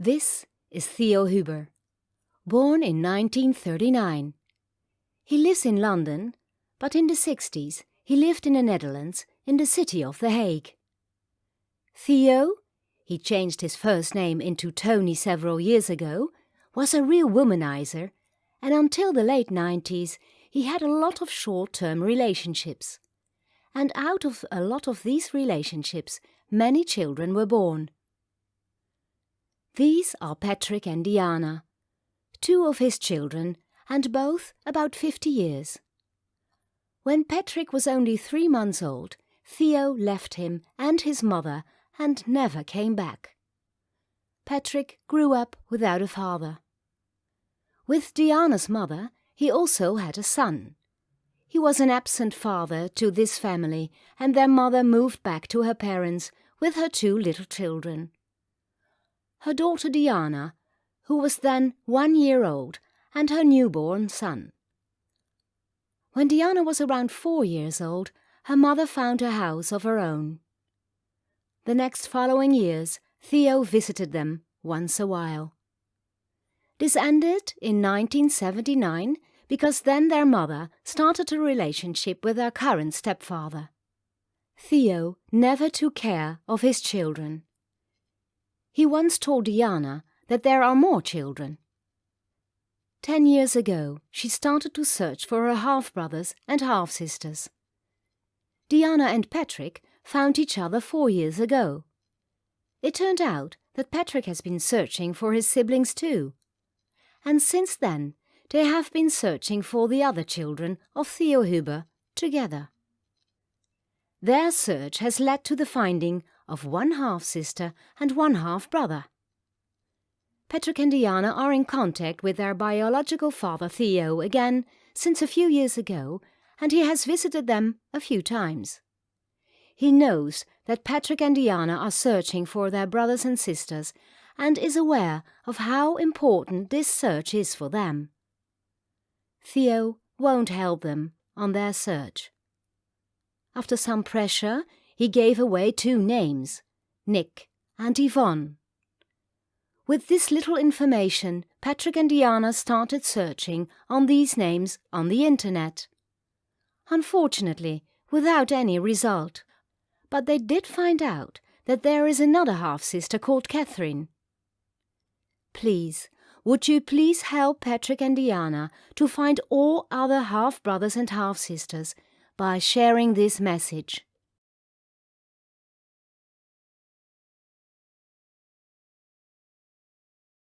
This is Theo Huber, born in 1939. He lives in London, but in the 60s he lived in the Netherlands in the city of The Hague. Theo, he changed his first name into Tony several years ago, was a real womanizer, and until the late 90s he had a lot of short-term relationships. And out of a lot of these relationships, many children were born. These are Patrick and Diana, two of his children, and both about 50 years. When Patrick was only 3 months old, Theo left him and his mother and never came back. Patrick grew up without a father. With Diana's mother, he also had a son. He was an absent father to this family, and their mother moved back to her parents with her 2 little children. Her daughter Diana, who was then 1 year old, and her newborn son. When Diana was around 4 years old, her mother found a house of her own. The next following years, Theo visited them once a while. This ended in 1979 because then their mother started a relationship with their current stepfather. Theo never took care of his children. He once told Diana that there are more children. 10 years ago, she started to search for her half-brothers and half-sisters. Diana and Patrick found each other 4 years ago. It turned out that Patrick has been searching for his siblings too. And since then, they have been searching for the other children of Theo Huber together. Their search has led to the finding of 1 half-sister and 1 half-brother. Patrick and Diana are in contact with their biological father Theo again since a few years ago, and he has visited them a few times. He knows that Patrick and Diana are searching for their brothers and sisters and is aware of how important this search is for them. Theo won't help them on their search. After some pressure, he gave away 2 names, Nick and Yvonne. With this little information, Patrick and Diana started searching on these names on the internet. Unfortunately, without any result, but they did find out that there is another half-sister called Catherine. Please, would you please help Patrick and Diana to find all other half-brothers and half-sisters by sharing this message?